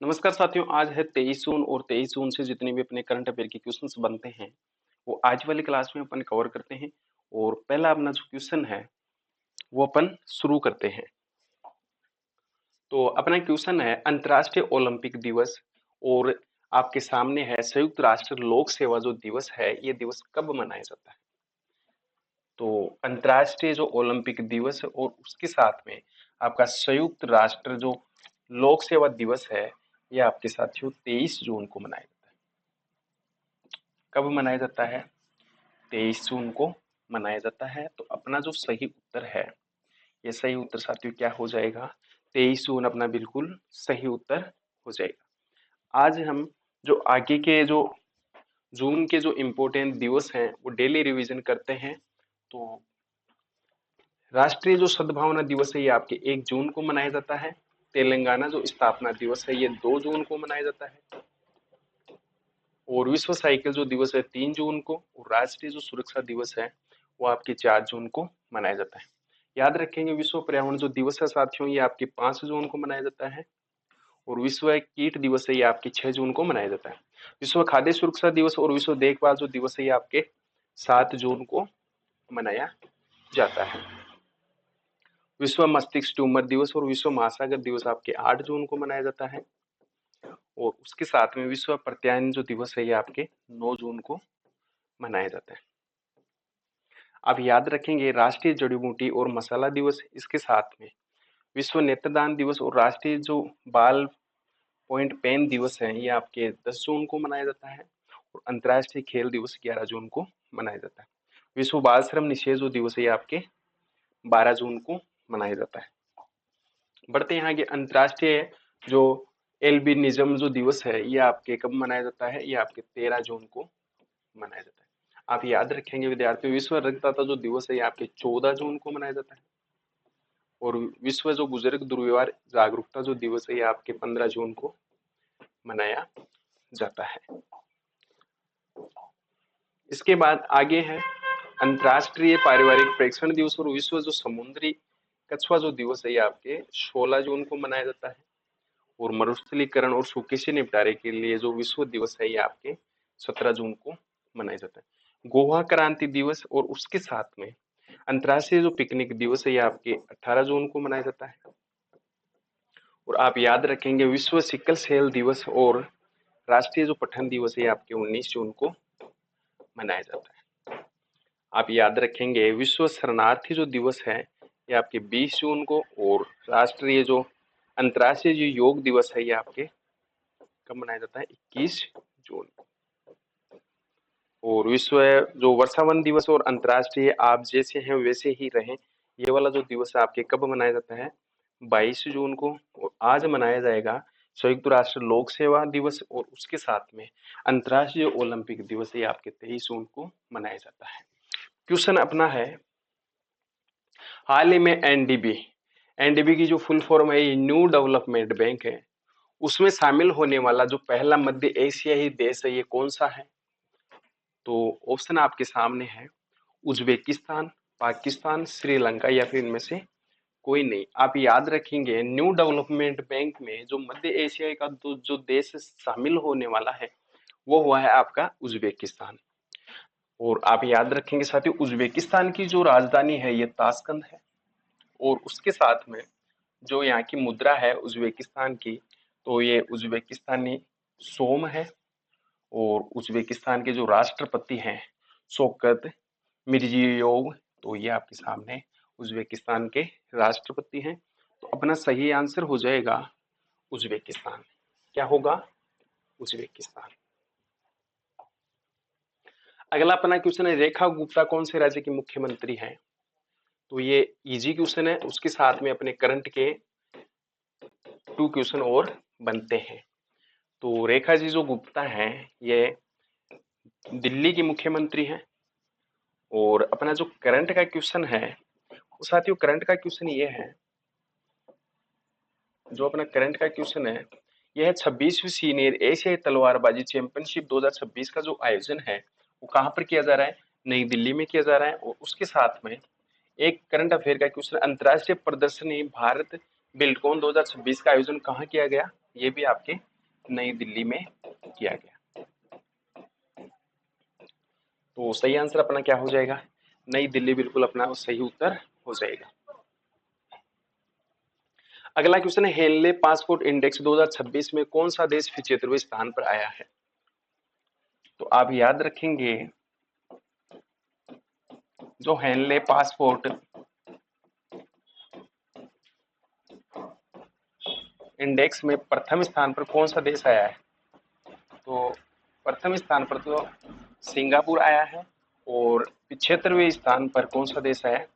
नमस्कार साथियों, आज है 23 जून और 23 जून से जितने भी अपने करंट अफेयर के क्वेश्चंस बनते हैं, वो आज वाली क्लास में अपन कवर करते हैं। और पहला अपना जो क्वेश्चन है, वो अपन शुरू करते हैं। तो अपना क्वेश्चन है अंतर्राष्ट्रीय ओलंपिक दिवस और आपके सामने है संयुक्त राष्ट्र लोक सेवा जो दिवस है, ये दिवस कब मनाया जाता है? तो अंतर्राष्ट्रीय जो ओलंपिक दिवस है और उसके साथ में आपका संयुक्त राष्ट्र जो लोक सेवा दिवस है, ये आपके साथियों 23 जून को मनाया जाता है। कब मनाया जाता है? 23 जून को मनाया जाता है। तो अपना जो सही उत्तर है, ये सही उत्तर साथियों क्या हो जाएगा? 23 जून अपना बिल्कुल सही उत्तर हो जाएगा। आज हम जो आगे के जो जून के जो इम्पोर्टेंट दिवस हैं, वो डेली रिवीजन करते हैं। तो राष्ट्रीय जो सद्भावना दिवस है, ये आपके 1 जून को मनाया जाता है। तेलंगाना जो स्थापना दिवस है, ये 2 जून को मनाया जाता है। और विश्व साइकिल जो दिवस है 3 जून को, और राष्ट्रीय जो सुरक्षा दिवस है वो आपके 4 जून को मनाया जाता है। याद रखेंगे विश्व पर्यावरण जो दिवस है साथियों, ये आपके 5 जून को मनाया जाता है। और विश्व कीट दिवस है, ये आपके 6 जून को मनाया जाता है। विश्व खाद्य सुरक्षा दिवस और विश्व देखभाल जो दिवस है, ये आपके 7 जून को मनाया जाता है। विश्व मस्तिष्क ट्यूमर दिवस और विश्व महासागर दिवस आपके 8 जून को मनाया जाता है। और उसके साथ में विश्व प्रत्यायन जो दिवस है, ये आपके 9 जून को मनाया जाता है। आप याद रखेंगे राष्ट्रीय जड़ी बूटी और मसाला दिवस, इसके साथ में विश्व नेत्रदान दिवस और राष्ट्रीय जो बाल पॉइंट पेन दिवस है, ये आपके 10 जून को मनाया जाता है। और अंतर्राष्ट्रीय खेल दिवस 11 जून को मनाया जाता है। विश्व बाल श्रम निषेध जो दिवस है, ये आपके 12 जून को मनाया जाता है। बढ़ते यहाँ के अंतर्राष्ट्रीय जो एल्बिनिज्म जो दिवस है, ये आपके कब मनाया जाता है? ये आपके 13 जून को मनाया जाता है। आप याद रखेंगे विद्यार्थियों, विश्व रक्तदाता जो दिवस है, ये आपके 14 जून को मनाया जाता है। और विश्व जो बुजुर्ग दुर्व्यवहार जागरूकता जो दिवस है, ये आपके 15 जून को मनाया जाता है। इसके बाद आगे है अंतर्राष्ट्रीय पारिवारिक प्रेक्षण दिवस और विश्व जो समुद्री कछुआ जो दिवस है, ये आपके 16 जून को मनाया जाता है। और मरुस्थलीकरण और सूखे से निपटारे के लिए जो विश्व दिवस है, ये आपके 17 जून को मनाया जाता है। गोवा क्रांति दिवस और उसके साथ में अंतर्राष्ट्रीय जो पिकनिक दिवस है, ये आपके 18 जून को मनाया जाता है। और आप याद रखेंगे विश्व सिकल सेल दिवस और राष्ट्रीय जो पठन दिवस है, आपके 19 जून को मनाया जाता है। आप याद रखेंगे विश्व शरणार्थी जो दिवस है, ये आपके 20 जून को, और राष्ट्रीय जो अंतर्राष्ट्रीय जो योग दिवस है, ये आपके कब मनाया जाता है? 21 जून को। और विश्व जो वर्षावन दिवस और अंतर्राष्ट्रीय आप जैसे हैं वैसे ही रहें, ये वाला जो दिवस है आपके कब मनाया जाता है? 22 जून को। और आज मनाया जाएगा संयुक्त राष्ट्र लोक सेवा दिवस और उसके साथ में अंतर्राष्ट्रीय ओलंपिक दिवस, ये आपके 23 जून को मनाया जाता है। क्वेश्चन अपना है, हाल ही में एनडीबी की जो फुल फॉर्म है, ये न्यू डेवलपमेंट बैंक है, उसमें शामिल होने वाला जो पहला मध्य एशियाई देश है, ये कौन सा है? तो ऑप्शन आपके सामने है उज्बेकिस्तान, पाकिस्तान, श्रीलंका या फिर इनमें से कोई नहीं। आप याद रखेंगे न्यू डेवलपमेंट बैंक में जो मध्य एशिया का जो देश शामिल होने वाला है, वो हुआ है आपका उज्बेकिस्तान। और आप याद रखेंगे साथियों, उज्बेकिस्तान की जो राजधानी है, ये ताशकंद है। और उसके साथ में जो यहाँ की मुद्रा है उज्बेकिस्तान की, तो ये उज्बेकिस्तानी सोम है। और उज्बेकिस्तान के जो राष्ट्रपति हैं शौकत मिर्जियोयेव, तो ये आपके सामने उज्बेकिस्तान के राष्ट्रपति हैं। तो अपना सही आंसर हो जाएगा उज्बेकिस्तान। क्या होगा? उज्बेकिस्तान। अगला अपना क्वेश्चन है, रेखा गुप्ता कौन से राज्य की मुख्यमंत्री हैं? तो ये इजी क्वेश्चन है, उसके साथ में अपने करंट के 2 क्वेश्चन और बनते हैं। तो रेखा जी जो गुप्ता हैं, ये दिल्ली की मुख्यमंत्री हैं। और अपना जो करंट का क्वेश्चन है, वो साथियों करंट का क्वेश्चन ये है, जो अपना करंट का क्वेश्चन है, यह 26वीं सीनियर एशियाई तलवारबाजी चैंपियनशिप 2026 का जो आयोजन है, वो कहाँ पर किया जा रहा है? नई दिल्ली में किया जा रहा है। और उसके साथ में एक करंट अफेयर का क्वेश्चन, अंतर्राष्ट्रीय प्रदर्शनी भारत बिल्डकॉन 2026 का आयोजन कहाँ किया गया? ये भी आपके नई दिल्ली में किया गया। तो सही आंसर अपना क्या हो जाएगा? नई दिल्ली बिल्कुल अपना सही उत्तर हो जाएगा। अगला क्वेश्चन है, हेनले पासपोर्ट इंडेक्स 2026 में कौन सा देश 75वें स्थान पर आया है? तो आप याद रखेंगे, जो हेनले पासपोर्ट इंडेक्स में प्रथम स्थान पर कौन सा देश आया है? तो प्रथम स्थान पर तो सिंगापुर आया है, और 75वें स्थान पर कौन सा देश आया है?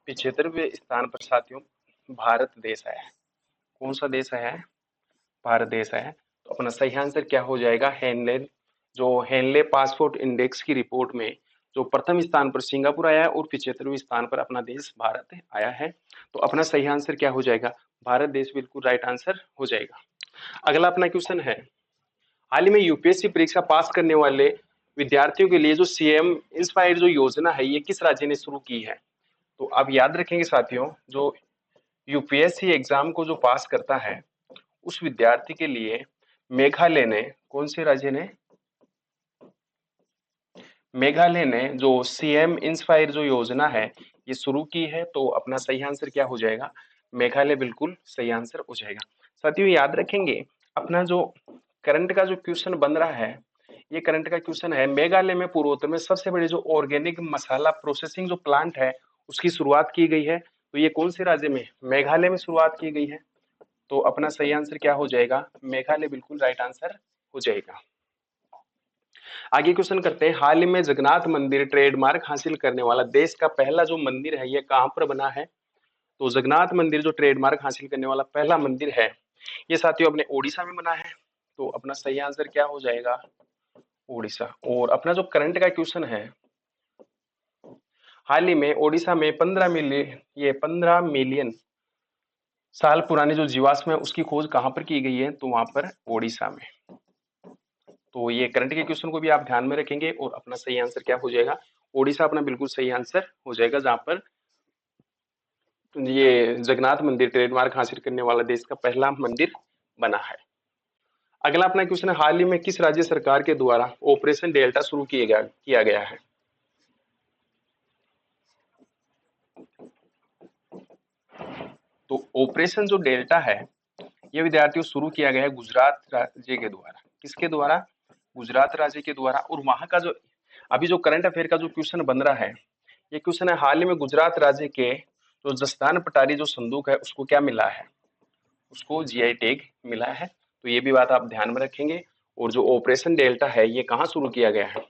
75वें स्थान पर साथियों भारत देश आया है। कौन सा देश आया है? भारत देश आया है। तो अपना सही आंसर क्या हो जाएगा? हेनले, जो हेनले पासपोर्ट इंडेक्स की रिपोर्ट में जो प्रथम स्थान पर सिंगापुर आया है और 75वें स्थान पर अपना देश भारत आया है। तो अपना सही आंसर क्या हो जाएगा? भारत देश बिल्कुल राइट आंसर हो जाएगा। अगला अपना क्वेश्चन है, हाल ही में यूपीएससी परीक्षा पास करने वाले विद्यार्थियों के लिए जो सीएम इंस्पायर जो योजना है, ये किस राज्य ने शुरू की है? तो आप याद रखेंगे साथियों, जो यूपीएससी एग्जाम को जो पास करता है उस विद्यार्थी के लिए मेघालय ने, कौन से राज्य ने? मेघालय ने जो सीएम इंस्पायर जो योजना है ये शुरू की है। तो अपना सही आंसर क्या हो जाएगा? मेघालय बिल्कुल सही आंसर हो जाएगा। साथियों याद रखेंगे, अपना जो करंट का जो क्वेश्चन बन रहा है, ये करंट का क्वेश्चन है, मेघालय में पूर्वोत्तर में सबसे बड़े जो ऑर्गेनिक मसाला प्रोसेसिंग जो प्लांट है उसकी शुरुआत की गई है। तो ये कौन से राज्य में? मेघालय में शुरुआत की गई है। तो अपना सही आंसर क्या हो जाएगा? मेघालय बिल्कुल राइट आंसर हो जाएगा। आगे क्वेश्चन करते हैं, हाल ही में जगन्नाथ मंदिर ट्रेडमार्क हासिल करने वाला देश का पहला जो मंदिर है ये कहां पर बना है? तो जगन्नाथ मंदिर जो ट्रेडमार्क हासिल करने वाला पहला मंदिर है ये साथियों अपने ओडिशा में बना है। तो अपना सही आंसर क्या हो जाएगा? ओडिशा। और अपना जो करंट का क्वेश्चन है, हाल ही में ओडिशा में 15 मिलियन साल पुराने जो जीवाश्म है उसकी खोज कहां पर की गई है? तो वहां पर ओडिशा में। तो ये करंट के क्वेश्चन को भी आप ध्यान में रखेंगे और अपना सही आंसर क्या हो जाएगा? ओडिशा अपना बिल्कुल सही आंसर हो जाएगा, जहां पर ये जगन्नाथ मंदिर ट्रेडमार्क हासिल करने वाला देश का पहला मंदिर बना है। अगला अपना क्वेश्चन है, हाल ही में किस राज्य सरकार के द्वारा ऑपरेशन डेल्टा शुरू किया गया है? तो ऑपरेशन जो डेल्टा है ये विद्यार्थियों शुरू किया गया है गुजरात राज्य के द्वारा। किसके द्वारा? गुजरात राज्य के द्वारा। और वहां का जो अभी जो करंट अफेयर का जो क्वेश्चन बन रहा है, ये क्वेश्चन है, हाल ही में गुजरात राज्य के जो जस्तान पटारी जो संदूक है उसको क्या मिला है? उसको जीआई टैग मिला है। तो ये भी बात आप ध्यान में रखेंगे। और जो ऑपरेशन डेल्टा है ये कहाँ शुरू किया गया है?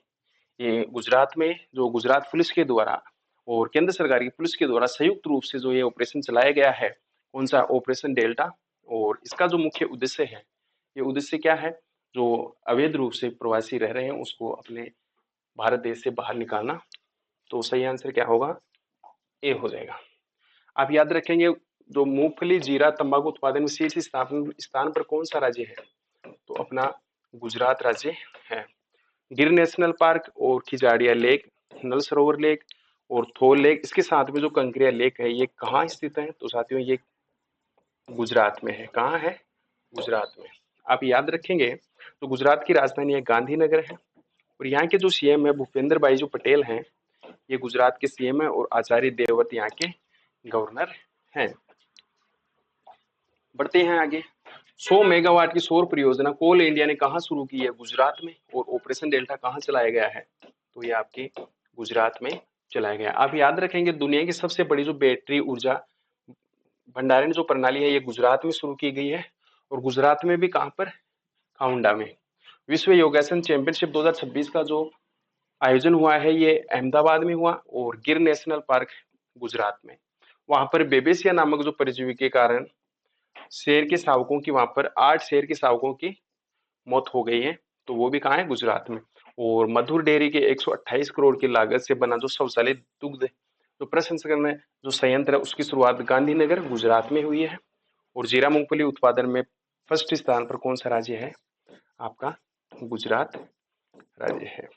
ये गुजरात में, जो गुजरात पुलिस के द्वारा और केंद्र सरकार की पुलिस के द्वारा संयुक्त रूप से जो ये ऑपरेशन चलाया गया है, कौन सा? Operation delta. और इसका जो मुख्य उद्देश्य है, ये उद्देश्य क्या है? जो अवैध रूप से प्रवासी रह रहे हैं उसको अपने भारत देश से बाहर निकालना। तो सही आंसर क्या होगा? ए हो जाएगा। आप याद रखेंगे, जो मूंगफली जीरा तंबाकू उत्पादन में शीर्ष स्थान पर कौन सा राज्य है? तो अपना गुजरात राज्य है। गिर नेशनल पार्क और खिजाड़िया लेक, नल सरोवर लेक और थोल लेक, इसके साथ में जो कंकरिया लेक है ये कहाँ स्थित है? तो साथियों ये गुजरात में है। कहाँ है? गुजरात में। आप याद रखेंगे, तो गुजरात की राजधानी है गांधीनगर है, और यहाँ के जो सीएम है भूपेंद्र भाई जो पटेल हैं, ये गुजरात के सीएम है, और आचार्य देवव्रत यहाँ के गवर्नर हैं। बढ़ते हैं आगे। 100 मेगावाट की सौर परियोजना कोल इंडिया ने कहा शुरू की है? गुजरात में। और ऑपरेशन डेल्टा कहाँ चलाया गया है? तो ये आपके गुजरात में चलाया गया। आप याद रखेंगे, दुनिया की सबसे बड़ी जो बैटरी ऊर्जा भंडारण जो प्रणाली है ये गुजरात में शुरू की गई है। और गुजरात में भी कहाँ पर? खाउंडा में। विश्व योगासन चैंपियनशिप 2026 का जो आयोजन हुआ है ये अहमदाबाद में हुआ, और गिर नेशनल पार्क गुजरात में। वहां पर बेबेसिया नामक जो परजीवी के कारण शेर के शावकों की, वहां पर 8 शेर के शावकों की मौत हो गई है। तो वो भी कहाँ है? गुजरात में। और मधुर डेयरी के 128 करोड़ की लागत से बना जो शौचालय दुग्ध जो प्रसंस्करण जो संयंत्र है उसकी शुरुआत गांधीनगर गुजरात में हुई है। और जीरा मूंगफली उत्पादन में फर्स्ट स्थान पर कौन सा राज्य है? आपका गुजरात राज्य है।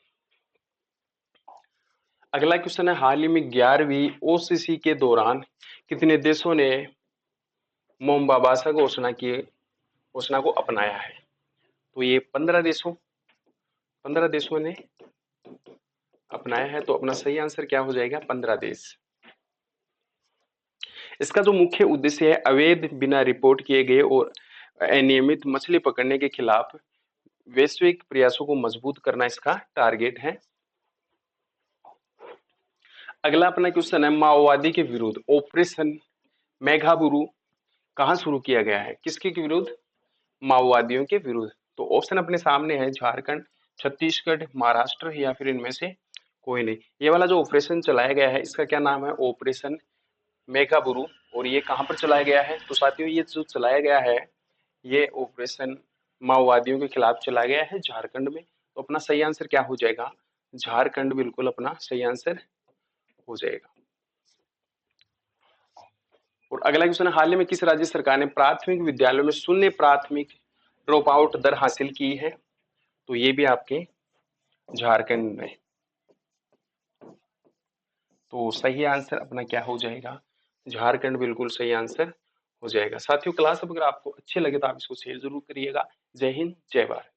अगला क्वेश्चन है, हाल ही में 11वीं ओसीसी के दौरान कितने देशों ने मोमबाबासा घोषणा को अपनाया है? तो ये 15 देशों ने अपनाया है। तो अपना सही आंसर क्या हो जाएगा? 15 देश। इसका जो मुख्य उद्देश्य है, अवैध बिना रिपोर्ट किए गए और अनियमित मछली पकड़ने के खिलाफ वैश्विक प्रयासों को मजबूत करना इसका टारगेट है। अगला अपना क्वेश्चन है, माओवादी के विरुद्ध ऑपरेशन मेघाबुरु कहां शुरू किया गया है? किसके विरुद्ध? माओवादियों के विरुद्ध। तो ऑप्शन अपने सामने है, झारखंड, छत्तीसगढ़, महाराष्ट्र या फिर इनमें से कोई नहीं। ये वाला जो ऑपरेशन चलाया गया है इसका क्या नाम है? ऑपरेशन मेघाबुरु। और ये कहां पर चलाया गया है? तो साथियों ये जो चलाया गया है ये ऑपरेशन माओवादियों के खिलाफ चलाया गया है झारखंड में। तो अपना सही आंसर क्या हो जाएगा? झारखंड बिल्कुल अपना सही आंसर हो जाएगा। और अगला क्वेश्चन है, हाल ही में किस राज्य सरकार ने प्राथमिक विद्यालयों में शून्य प्राथमिक ड्रॉप आउट दर हासिल की है? तो ये भी आपके झारखंड में। तो सही आंसर अपना क्या हो जाएगा? झारखंड बिल्कुल सही आंसर हो जाएगा। साथियों क्लास अगर आपको अच्छे लगे तो आप इसको शेयर जरूर करिएगा। जय हिंद, जय भारत।